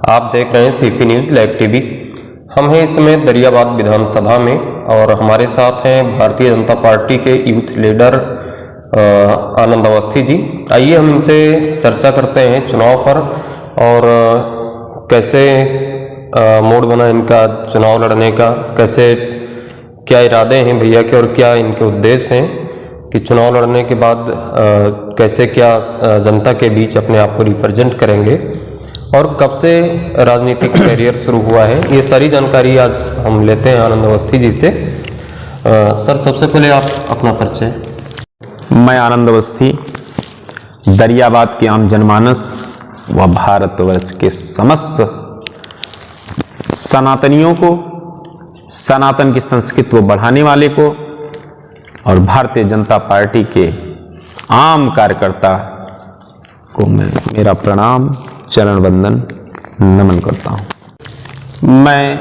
आप देख रहे हैं सीपी न्यूज़ लाइव टीवी। हम हैं इस समय दरियाबाद विधानसभा में और हमारे साथ हैं भारतीय जनता पार्टी के यूथ लीडर आनंद अवस्थी जी। आइए हम इनसे चर्चा करते हैं चुनाव पर और कैसे मूड बना इनका चुनाव लड़ने का, कैसे क्या इरादे हैं भैया के और क्या इनके उद्देश्य हैं कि चुनाव लड़ने के बाद कैसे क्या जनता के बीच अपने आप को रिप्रेजेंट करेंगे और कब से राजनीतिक कैरियर शुरू हुआ है, ये सारी जानकारी आज हम लेते हैं आनंद अवस्थी जी से। सर, सबसे पहले आप अपना परिचय। मैं आनंद अवस्थी दरियाबाद के आम जनमानस व भारतवर्ष के समस्त सनातनियों को, सनातन की संस्कृति को बढ़ाने वाले को और भारतीय जनता पार्टी के आम कार्यकर्ता को मैं मेरा प्रणाम, चरण वंदन, नमन करता हूँ। मैं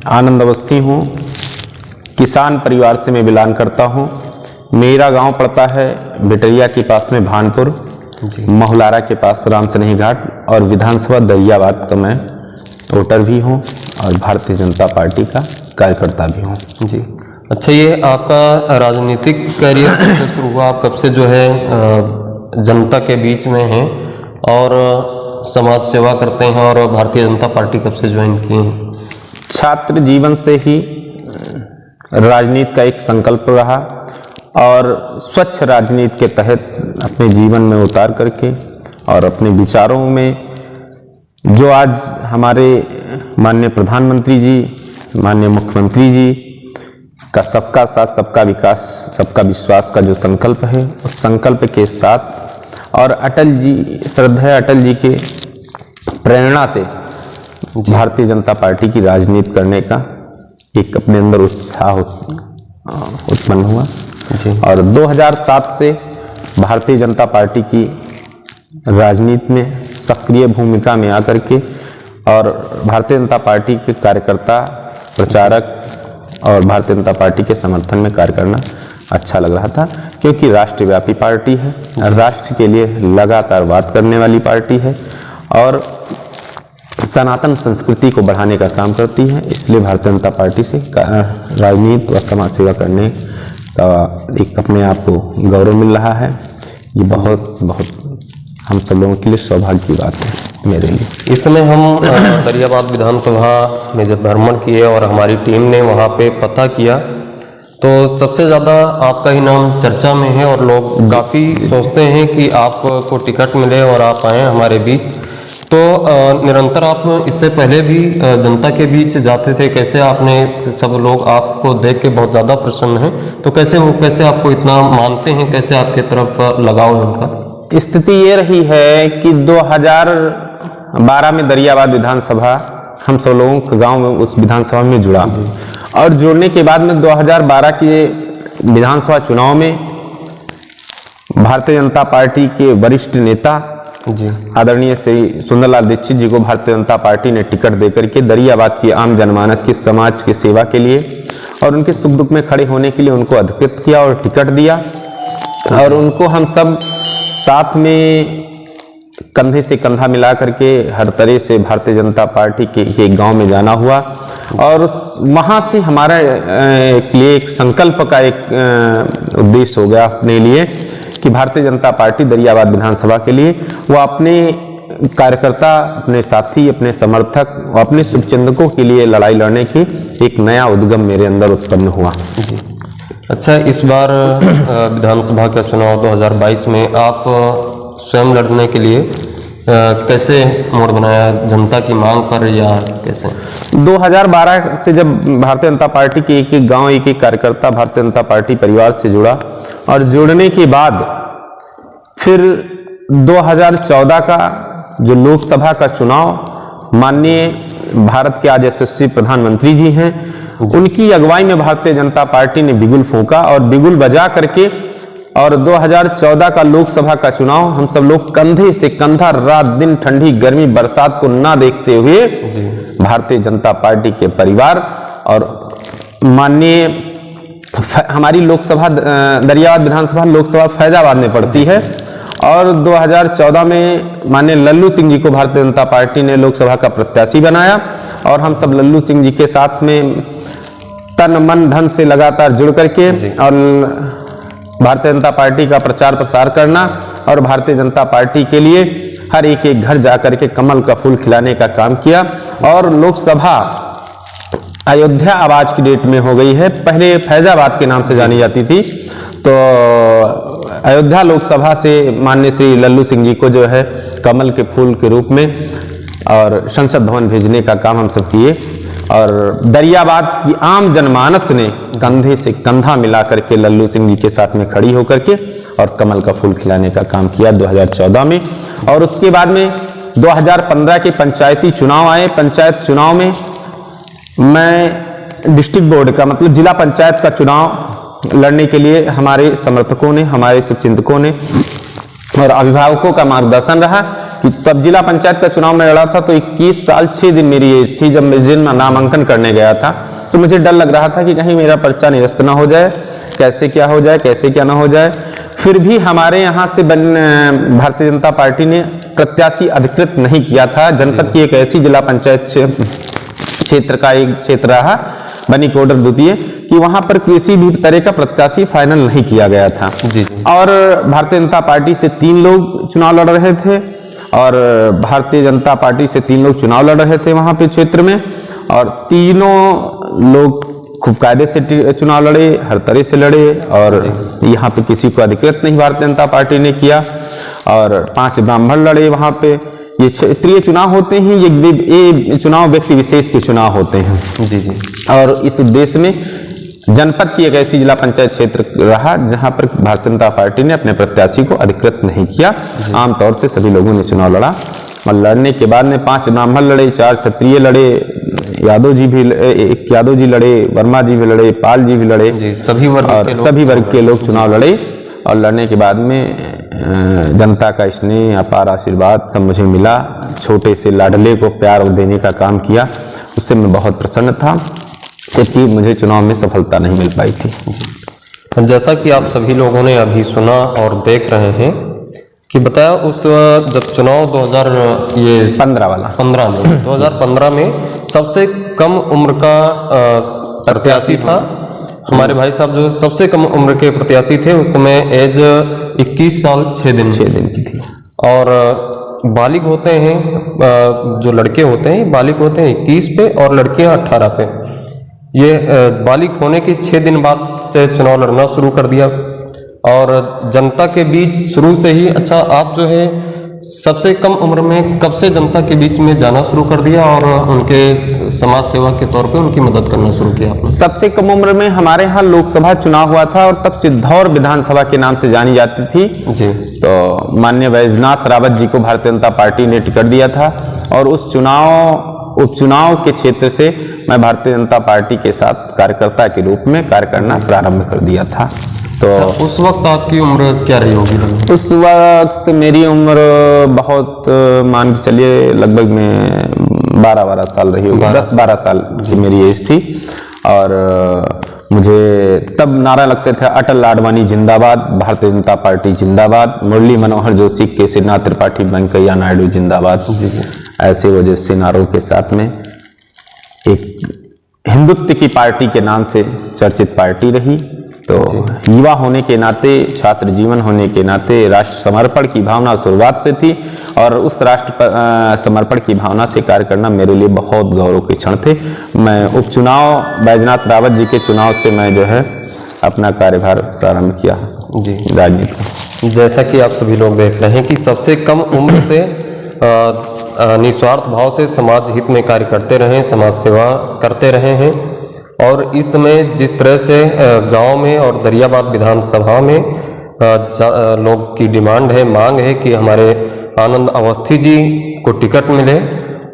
आनंद अवस्थी हूँ, किसान परिवार से मैं बिलोंग करता हूँ। मेरा गांव पड़ता है बिटरिया के पास में भानपुर, महुलारा के पास रामसनेही घाट, और विधानसभा दरियाबाद का मैं वोटर भी हूँ और भारतीय जनता पार्टी का कार्यकर्ता भी हूँ। जी, अच्छा, ये आपका राजनीतिक कैरियर कैसे शुरू हुआ? आप कब से जो है जनता के बीच में हैं और समाज सेवा करते हैं और भारतीय जनता पार्टी कब से ज्वाइन किए हैं? छात्र जीवन से ही राजनीति का एक संकल्प रहा और स्वच्छ राजनीति के तहत अपने जीवन में उतार करके और अपने विचारों में जो आज हमारे माननीय प्रधानमंत्री जी, माननीय मुख्यमंत्री जी का सबका साथ सबका विकास सबका विश्वास का जो संकल्प है, उस संकल्प के साथ और अटल जी, श्रद्धेय अटल जी के प्रेरणा से भारतीय जनता पार्टी की राजनीति करने का एक अपने अंदर उत्साह उत्पन्न हुआ और 2007 से भारतीय जनता पार्टी की राजनीति में सक्रिय भूमिका में आकर के और भारतीय जनता पार्टी के कार्यकर्ता, प्रचारक और भारतीय जनता पार्टी के समर्थन में कार्य करना अच्छा लग रहा था, क्योंकि राष्ट्रव्यापी पार्टी है, राष्ट्र के लिए लगातार बात करने वाली पार्टी है और सनातन संस्कृति को बढ़ाने का काम करती है। इसलिए भारतीय जनता पार्टी से राजनीति व समाज सेवा करने का एक अपने आप को गौरव मिल रहा है। ये बहुत बहुत हम सब लोगों के लिए सौभाग्य की बात है मेरे लिए। इस समय हम दरियाबाद विधानसभा में जब भ्रमण किए और हमारी टीम ने वहाँ पे पता किया तो सबसे ज़्यादा आपका ही नाम चर्चा में है और लोग काफ़ी सोचते हैं कि आपको टिकट मिले और आप आएँ हमारे बीच। तो निरंतर आप इससे पहले भी जनता के बीच जाते थे, कैसे आपने, सब लोग आपको देख के बहुत ज़्यादा प्रसन्न हैं, तो कैसे आपको इतना मानते हैं, कैसे आपके तरफ लगाव है उनका? स्थिति ये रही है कि 2012 में दरियाबाद विधानसभा हम सब लोगों के गांव में उस विधानसभा में जुड़ा और जुड़ने के बाद में 2012 के विधानसभा चुनाव में भारतीय जनता पार्टी के वरिष्ठ नेता आदरणीय श्री सुंदरलाल दीक्षित जी को भारतीय जनता पार्टी ने टिकट देकर के दरियाबाद की आम जनमानस की समाज की सेवा के लिए और उनके सुख दुख में खड़े होने के लिए उनको अधिकृत किया और टिकट दिया और उनको हम सब साथ में कंधे से कंधा मिला करके हर तरह से भारतीय जनता पार्टी के एक गांव में जाना हुआ और वहां से हमारा लिए एक संकल्प का एक उद्देश्य हो गया अपने लिए कि भारतीय जनता पार्टी दरियाबाद विधानसभा के लिए वो अपने कार्यकर्ता, अपने साथी, अपने समर्थक और अपने शुभचिंतकों के लिए लड़ाई लड़ने की एक नया उद्गम मेरे अंदर उत्पन्न हुआ। अच्छा, इस बार विधानसभा का चुनाव 2022 में आप स्वयं लड़ने के लिए कैसे मोड़ बनाया, जनता की मांग पर या कैसे? 2012 से जब भारतीय जनता पार्टी के एक एक गांव, एक एक कार्यकर्ता भारतीय जनता पार्टी परिवार से जुड़ा और जुड़ने के बाद फिर 2014 का जो लोकसभा का चुनाव माननीय भारत के आज यशस्वी प्रधानमंत्री जी हैं, उनकी अगुवाई में भारतीय जनता पार्टी ने बिगुल फूंका और बिगुल बजा करके और 2014 का लोकसभा का चुनाव हम सब लोग कंधे से कंधा, रात दिन, ठंडी गर्मी बरसात को ना देखते हुए भारतीय जनता पार्टी के परिवार और माननीय हमारी लोकसभा दरियाबाद विधानसभा लोकसभा फैजाबाद में पड़ती है और 2014 में माननीय लल्लू सिंह जी को भारतीय जनता पार्टी ने लोकसभा का प्रत्याशी बनाया और हम सब लल्लू सिंह जी के साथ में तन मन धन से लगातार जुड़ करके और भारतीय जनता पार्टी का प्रचार प्रसार करना और भारतीय जनता पार्टी के लिए हर एक एक घर जाकर के कमल का फूल खिलाने का काम किया। और लोकसभा अयोध्या आवाज की डेट में हो गई है, पहले फैजाबाद के नाम से जानी जाती थी। तो अयोध्या लोकसभा से माननीय श्री लल्लू सिंह जी को जो है कमल के फूल के रूप में और संसद भवन भेजने का काम हम सब किए और दरियाबाद की आम जनमानस ने कंधे से कंधा मिला करके लल्लू सिंह जी के साथ में खड़ी होकर के और कमल का फूल खिलाने का काम किया 2014 में। और उसके बाद में 2015 के पंचायती चुनाव आए। पंचायत चुनाव में मैं डिस्ट्रिक्ट बोर्ड का मतलब जिला पंचायत का चुनाव लड़ने के लिए हमारे समर्थकों ने, हमारे शुभचिंतकों ने और अभिभावकों का मार्गदर्शन रहा कि तब जिला पंचायत का चुनाव में लड़ा था तो 21 साल 6 दिन मेरी एज थी जब मैं इस दिन में नामांकन करने गया था। तो मुझे डर लग रहा था कि कहीं मेरा पर्चा निरस्त ना हो जाए, कैसे क्या हो जाए, कैसे क्या ना हो जाए। फिर भी हमारे यहाँ से भारतीय जनता पार्टी ने प्रत्याशी अधिकृत नहीं किया था। जनपद की एक ऐसी जिला पंचायत क्षेत्र का एक क्षेत्र रहा बनी कोडर द्वितीय कि वहां पर किसी भी तरह का प्रत्याशी फाइनल नहीं किया गया था जी। और भारतीय जनता पार्टी से 3 लोग चुनाव लड़ रहे थे और भारतीय जनता पार्टी से 3 लोग चुनाव लड़ रहे थे वहां पे क्षेत्र में और तीनों लोग खूब कायदे से चुनाव लड़े, हर तरह से लड़े और यहाँ पे किसी को अधिकृत नहीं भारतीय जनता पार्टी ने किया और 5 ब्राह्मण लड़े वहां पे। ये क्षेत्रीय चुनाव होते हैं, ये चुनाव व्यक्ति विशेष के चुनाव होते हैं जी। और इस उद्देश्य में जनपद की एक ऐसी जिला पंचायत क्षेत्र रहा जहां पर भारतीय जनता पार्टी ने अपने प्रत्याशी को अधिकृत नहीं किया। आमतौर से सभी लोगों ने चुनाव लड़ा और लड़ने के बाद में 5 ब्राह्मण लड़े, 4 क्षत्रिय लड़े, यादव जी लड़े, वर्मा जी भी लड़े, पाल जी भी लड़े, सभी वर्ग के लोग चुनाव लड़े और लड़ने के बाद में जनता का स्नेह अपार आशीर्वाद सब मुझे मिला। छोटे से लाडले को प्यार देने का काम किया, उससे मैं बहुत प्रसन्न था, जबकि मुझे चुनाव में सफलता नहीं मिल पाई थी। जैसा कि आप सभी लोगों ने अभी सुना और देख रहे हैं कि बताया उस जब चुनाव 2015 में सबसे कम उम्र का प्रत्याशी था हमारे भाई साहब जो सबसे कम उम्र के प्रत्याशी थे। उस समय एज 21 साल 6 दिन की थी और बालिग होते हैं जो लड़के होते हैं बालिग होते हैं 21 पे और लड़कियां 18 पे। ये बालिग होने के 6 दिन बाद से चुनाव लड़ना शुरू कर दिया और जनता के बीच शुरू से ही। अच्छा, आप जो है सबसे कम उम्र में कब से जनता के बीच में जाना शुरू कर दिया और उनके समाज सेवा के तौर पे उनकी मदद करना शुरू किया आपने? सबसे कम उम्र में हमारे यहाँ लोकसभा चुनाव हुआ था और तब सिद्धौर विधानसभा के नाम से जानी जाती थी जी। तो माननीय बैजनाथ रावत जी को भारतीय जनता पार्टी ने टिकट दिया था और उस उपचुनाव के क्षेत्र से मैं भारतीय जनता पार्टी के साथ कार्यकर्ता के रूप में कार्य करना प्रारंभ कर दिया था। तो उस वक्त आपकी उम्र क्या रही होगी? उस वक्त मेरी उम्र बहुत मान के चलिए लगभग में 12 साल रही होगी, 10-12 साल की मेरी एज थी और मुझे तब नारा लगते थे अटल आडवाणी जिंदाबाद, भारतीय जनता पार्टी जिंदाबाद, मुरली मनोहर जोशी, केसीनाथ त्रिपाठी, वेंकैया नायडू जिंदाबाद। ऐसे वजह से नारों के साथ में एक हिंदुत्व की पार्टी के नाम से चर्चित पार्टी रही। तो युवा होने के नाते, छात्र जीवन होने के नाते राष्ट्र समर्पण की भावना शुरुआत से थी और उस राष्ट्र समर्पण की भावना से कार्य करना मेरे लिए बहुत गौरव के क्षण थे। मैं उपचुनाव बैजनाथ रावत जी के चुनाव से मैं जो है अपना कार्यभार प्रारंभ किया जी राजनीति। जैसा कि आप सभी लोग देख रहे हैं कि सबसे कम उम्र से निस्वार्थ भाव से समाज हित में कार्य करते रहे, समाज सेवा करते रहे हैं और इस समय जिस तरह से गांव में और दरियाबाद विधानसभा में लोग की डिमांड है, मांग है कि हमारे आनंद अवस्थी जी को टिकट मिले।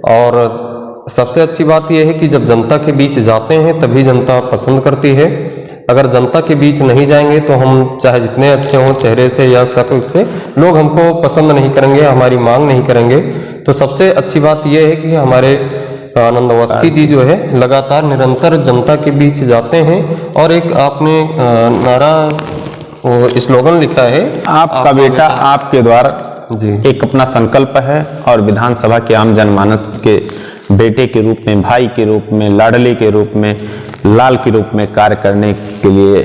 और सबसे अच्छी बात यह है कि जब जनता के बीच जाते हैं तभी जनता पसंद करती है। अगर जनता के बीच नहीं जाएंगे तो हम चाहे जितने अच्छे हों चेहरे से या शक्ल से, लोग हमको पसंद नहीं करेंगे, हमारी मांग नहीं करेंगे। तो सबसे अच्छी बात यह है कि हमारे आनंद अवस्थी जी जो है लगातार निरंतर जनता के बीच जाते हैं और एक आपने नारा वो स्लोगन लिखा है, आपका बेटा आपके द्वार जी। एक अपना संकल्प है और विधानसभा के आम जनमानस के बेटे के रूप में, भाई के रूप में, लाडले के रूप में, लाल के रूप में कार्य करने के लिए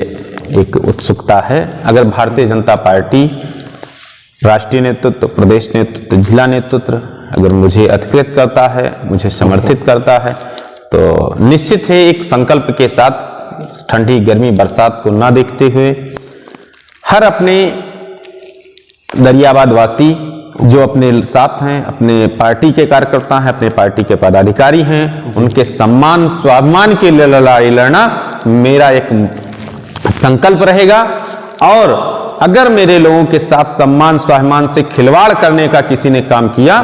एक उत्सुकता है। अगर भारतीय जनता पार्टी राष्ट्रीय नेतृत्व, प्रदेश नेतृत्व, जिला नेतृत्व अगर मुझे अधिकृत करता है, मुझे समर्थित करता है, तो निश्चित है एक संकल्प के साथ ठंडी गर्मी बरसात को ना देखते हुए हर अपने दरियाबाद वासी जो अपने साथ हैं, अपने पार्टी के कार्यकर्ता हैं, अपने पार्टी के पदाधिकारी हैं, उनके सम्मान स्वाभिमान के लिए लड़ाई लड़ना मेरा एक संकल्प रहेगा। और अगर मेरे लोगों के साथ सम्मान स्वाभिमान से खिलवाड़ करने का किसी ने काम किया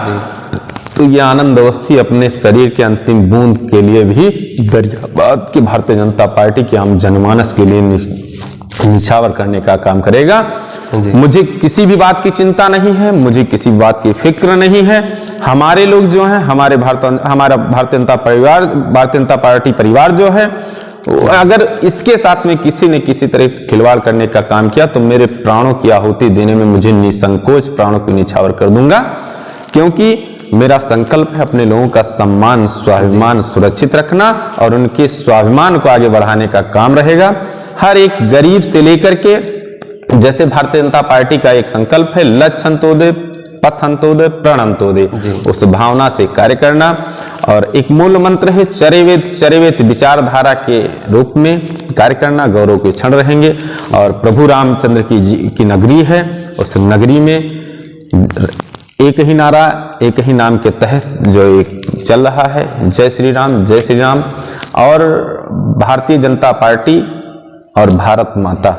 तो ये आनंद अवस्थी अपने शरीर के अंतिम बूंद के लिए भी दरियाबाद की भारतीय जनता पार्टी के आम जनमानस के लिए निछावर करने का काम करेगा। मुझे किसी भी बात की चिंता नहीं है, मुझे किसी बात की फिक्र नहीं है। हमारे लोग जो हैं, हमारा भारतीय जनता पार्टी परिवार जो है, अगर इसके साथ में किसी ने किसी तरह खिलवाड़ करने का काम किया तो मेरे प्राणों की आहुति देने में मुझे निसंकोच प्राणों की निछावर कर दूंगा, क्योंकि मेरा संकल्प है अपने लोगों का सम्मान स्वाभिमान सुरक्षित रखना और उनके स्वाभिमान को आगे बढ़ाने का काम रहेगा। हर एक गरीब से लेकर के, जैसे भारतीय जनता पार्टी का एक संकल्प है लक्ष्य अंत्योदय, पथ अंत्योदय, प्रण अंत्योदय, उस भावना से कार्य करना। और एक मूल मंत्र है चरेवेत विचारधारा के रूप में कार्य करना, गौरव के क्षण रहेंगे। और प्रभु रामचंद्र की नगरी है, उस नगरी में एक ही नारा, एक ही नाम के तहत जो एक चल रहा है, जय श्री राम, जय श्री राम। और भारतीय जनता पार्टी और भारत माता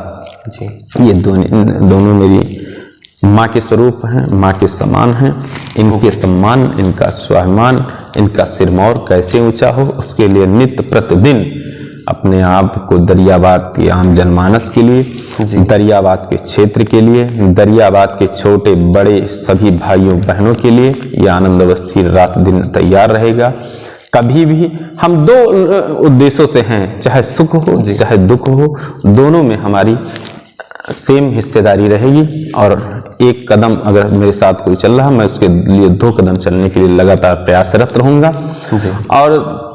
जी, ये दोनों मेरी माँ के स्वरूप हैं, माँ के समान हैं। इनके सम्मान, इनका स्वाभिमान, इनका सिरमौर कैसे ऊंचा हो, उसके लिए नित्य प्रतिदिन अपने आप को दरियाबाद के आम जनमानस के लिए, दरियाबाद के क्षेत्र के लिए, दरियाबाद के छोटे बड़े सभी भाइयों बहनों के लिए ये आनंद अवस्थी रात दिन तैयार रहेगा। कभी भी हम दो उद्देश्यों से हैं, चाहे सुख हो चाहे दुख हो, दोनों में हमारी सेम हिस्सेदारी रहेगी। और एक कदम अगर मेरे साथ कोई चल रहा, मैं उसके लिए 2 कदम चलने के लिए लगातार प्रयासरत रहूंगा। और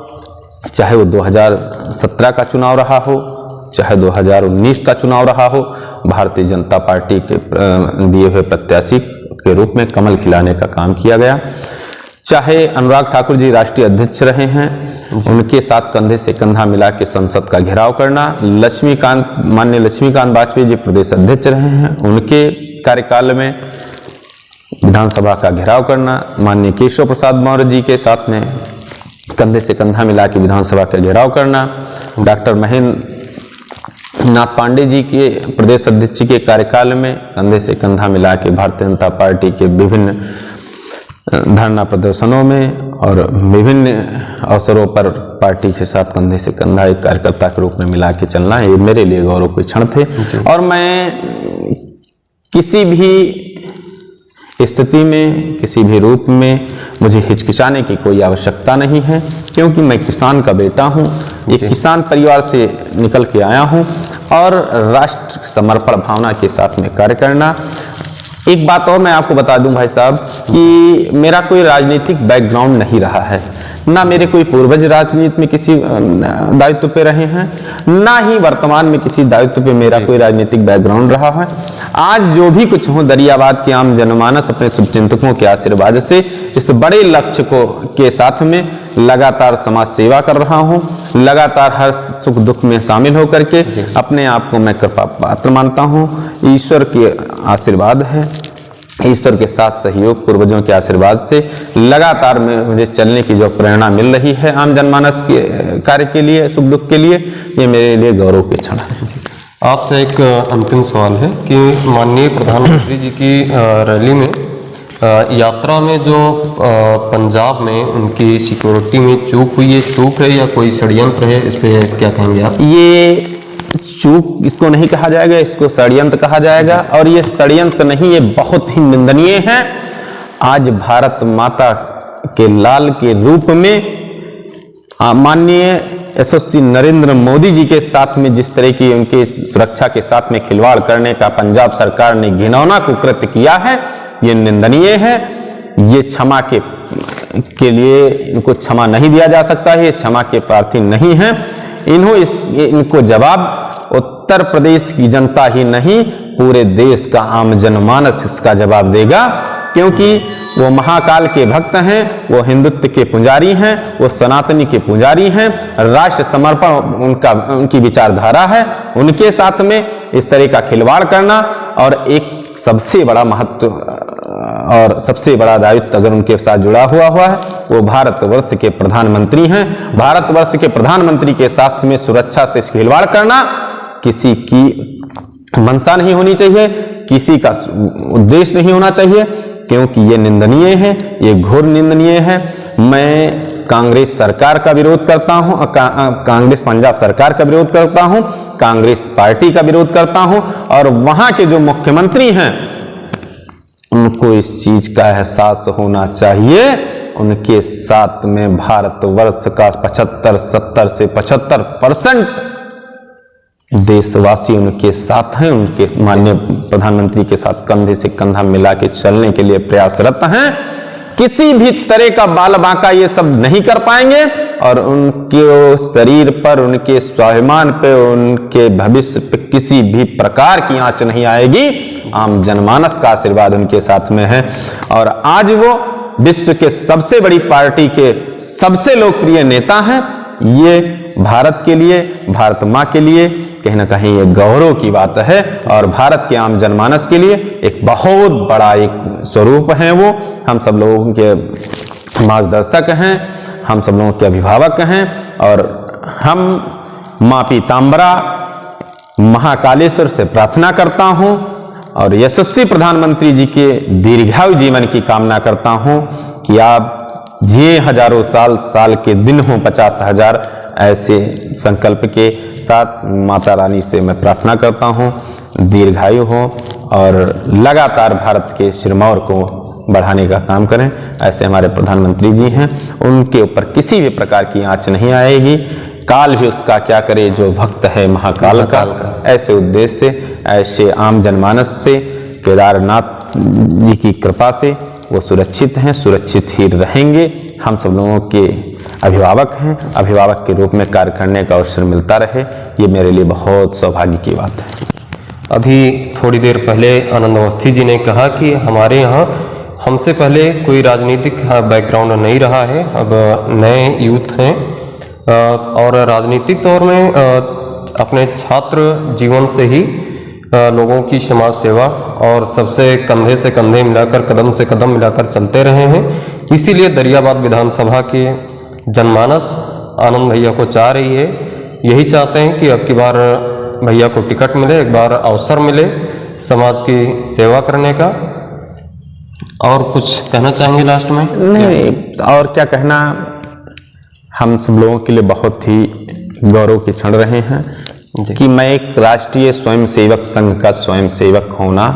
चाहे वो 2017 का चुनाव रहा हो, चाहे 2019 का चुनाव रहा हो, भारतीय जनता पार्टी के दिए हुए प्रत्याशी के रूप में कमल खिलाने का काम किया गया। चाहे अनुराग ठाकुर जी राष्ट्रीय अध्यक्ष रहे हैं, उनके साथ कंधे से कंधा मिला के संसद का घेराव करना, माननीय लक्ष्मीकांत वाजपेयी जी प्रदेश अध्यक्ष रहे हैं, उनके कार्यकाल में विधानसभा का घेराव करना, माननीय केशव प्रसाद मौर्य जी के साथ में कंधे से कंधा मिला के विधानसभा का घेराव करना, डॉक्टर महेंद्र नाथ पांडे जी के प्रदेश अध्यक्ष के कार्यकाल में कंधे से कंधा मिला के भारतीय जनता पार्टी के विभिन्न धरना प्रदर्शनों में और विभिन्न अवसरों पर पार्टी के साथ कंधे से कंधा एक कार्यकर्ता के रूप में मिला के चलना, ये मेरे लिए गौरव के क्षण थे। और मैं किसी भी स्थिति में, किसी भी रूप में मुझे हिचकिचाने की कोई आवश्यकता नहीं है, क्योंकि मैं किसान का बेटा हूँ, एक किसान परिवार से निकल के आया हूँ। और राष्ट्र समर्पण भावना के साथ में कार्य करना। एक बात और मैं आपको बता दूं भाई साहब कि मेरा कोई राजनीतिक बैकग्राउंड नहीं रहा है, ना मेरे कोई पूर्वज राजनीति में किसी दायित्व पे रहे हैं, ना ही वर्तमान में किसी दायित्व पे मेरा कोई राजनीतिक बैकग्राउंड रहा है। आज जो भी कुछ हो, दरियाबाद के आम जनमानस अपने शुभचिंतकों के आशीर्वाद से इस बड़े लक्ष्य के साथ में लगातार समाज सेवा कर रहा हूँ, लगातार हर सुख दुख में शामिल होकर के अपने आप को मैं कृपा पात्र मानता हूँ। ईश्वर के आशीर्वाद है, ईश्वर के साथ सहयोग, पूर्वजों के आशीर्वाद से लगातार मुझे चलने की जो प्रेरणा मिल रही है आम जनमानस के कार्य के लिए, सुख दुख के लिए, ये मेरे लिए गौरव के क्षण है। आपसे एक अंतिम सवाल है कि माननीय प्रधानमंत्री जी की रैली में यात्रा में जो पंजाब में उनकी सिक्योरिटी में चूक हुई है, चूक है या कोई षड्यंत्र है, इस पे क्या कहेंगे आप? ये चूक इसको नहीं कहा जाएगा, इसको षड्यंत्र कहा जाएगा। और ये षड्यंत्र नहीं, ये बहुत ही निंदनीय है। आज भारत माता के लाल के रूप में माननीय यशस्वी नरेंद्र मोदी जी के साथ में जिस तरह की उनके सुरक्षा के साथ में खिलवाड़ करने का पंजाब सरकार ने घिनौना कुकृत्य किया है, ये निंदनीय है। ये क्षमा के लिए इनको क्षमा नहीं दिया जा सकता है, ये क्षमा के प्रार्थी नहीं है। इनको जवाब उत्तर प्रदेश की जनता ही नहीं, पूरे देश का आम जनमानस इसका जवाब देगा, क्योंकि वो महाकाल के भक्त हैं, वो हिंदुत्व के पुजारी हैं, वो सनातनी के पुजारी हैं। राष्ट्र समर्पण उनकी विचारधारा है। उनके साथ में इस तरह का खिलवाड़ करना और एक सबसे बड़ा महत्व और सबसे बड़ा दायित्व अगर उनके साथ जुड़ा हुआ है, वो भारतवर्ष के प्रधानमंत्री हैं। भारतवर्ष के प्रधानमंत्री के साथ में सुरक्षा से खिलवाड़ करना किसी की मंशा नहीं होनी चाहिए, किसी का उद्देश्य नहीं होना चाहिए, क्योंकि ये निंदनीय है, ये घोर निंदनीय है। मैं कांग्रेस सरकार का विरोध करता हूं, कांग्रेस पंजाब सरकार का विरोध करता हूं, कांग्रेस पार्टी का विरोध करता हूं, और वहां के जो मुख्यमंत्री हैं उनको इस चीज का एहसास होना चाहिए। उनके साथ में भारतवर्ष का 70 से 75% देशवासी उनके साथ हैं, उनके माननीय प्रधानमंत्री के साथ कंधे से कंधा मिला के चलने के लिए प्रयासरत हैं। किसी भी तरह का बाल बांका ये सब नहीं कर पाएंगे, और उनके शरीर पर, उनके स्वाभिमान पे, उनके भविष्य पे किसी भी प्रकार की आंच नहीं आएगी। आम जनमानस का आशीर्वाद उनके साथ में है, और आज वो विश्व के सबसे बड़ी पार्टी के सबसे लोकप्रिय नेता हैं। ये भारत के लिए, भारत माँ के लिए कहीं ना कहीं ये गौरव की बात है, और भारत के आम जनमानस के लिए एक बहुत बड़ा एक स्वरूप है। वो हम सब लोगों के मार्गदर्शक हैं, हम सब लोगों के अभिभावक हैं, और हम माँ पीताम्बरा महाकालेश्वर से प्रार्थना करता हूँ और यशस्वी प्रधानमंत्री जी के दीर्घायु जीवन की कामना करता हूँ कि आप जिए हजारों साल, साल के दिन हों 50,000, ऐसे संकल्प के साथ माता रानी से मैं प्रार्थना करता हूँ दीर्घायु हो और लगातार भारत के सिरमौर को बढ़ाने का काम करें। ऐसे हमारे प्रधानमंत्री जी हैं, उनके ऊपर किसी भी प्रकार की आंच नहीं आएगी। काल भी उसका क्या करे जो भक्त है महाकाल का। ऐसे उद्देश्य से, ऐसे आम जनमानस से, केदारनाथ जी की कृपा से वो सुरक्षित हैं, सुरक्षित ही रहेंगे। हम सब लोगों के अभिभावक हैं, अभिभावक के रूप में कार्य करने का अवसर मिलता रहे, ये मेरे लिए बहुत सौभाग्य की बात है। अभी थोड़ी देर पहले आनंद अवस्थी जी ने कहा कि हमारे यहाँ हमसे पहले कोई राजनीतिक बैकग्राउंड नहीं रहा है, अब नए यूथ हैं और राजनीतिक तौर में अपने छात्र जीवन से ही लोगों की समाज सेवा और सबसे कंधे से कंधे मिलाकर, कदम से कदम मिलाकर चलते रहे हैं। इसीलिए दरियाबाद विधानसभा के जनमानस आनंद भैया को चाह रही है, यही चाहते हैं कि अब की बार भैया को टिकट मिले, एक बार अवसर मिले समाज की सेवा करने का। और कुछ कहना चाहेंगे लास्ट में? नहीं, और क्या कहना, हम सब लोगों के लिए बहुत ही गौरव के क्षण रहे हैं कि मैं एक राष्ट्रीय स्वयंसेवक संघ का स्वयंसेवक होना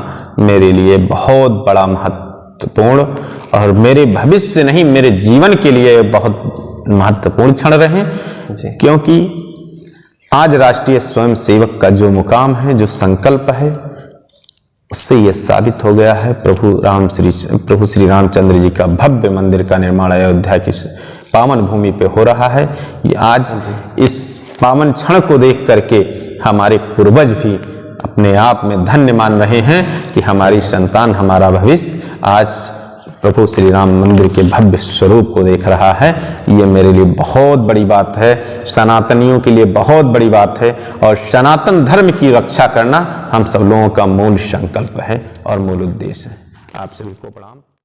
मेरे लिए बहुत बड़ा महत्वपूर्ण और मेरे भविष्य नहीं, मेरे जीवन के लिए बहुत महत्वपूर्ण क्षण रहे, क्योंकि आज राष्ट्रीय स्वयंसेवक का जो मुकाम है, जो संकल्प है, उससे यह साबित हो गया है प्रभु श्री रामचंद्र जी का भव्य मंदिर का निर्माण अयोध्या की पावन भूमि पे हो रहा है। ये आज इस पावन क्षण को देख करके हमारे पूर्वज भी अपने आप में धन्य मान रहे हैं कि हमारी संतान, हमारा भविष्य आज प्रभु श्री राम मंदिर के भव्य स्वरूप को देख रहा है। ये मेरे लिए बहुत बड़ी बात है, सनातनियों के लिए बहुत बड़ी बात है, और सनातन धर्म की रक्षा करना हम सब लोगों का मूल संकल्प है और मूल उद्देश्य है। आप सभी को प्रणाम।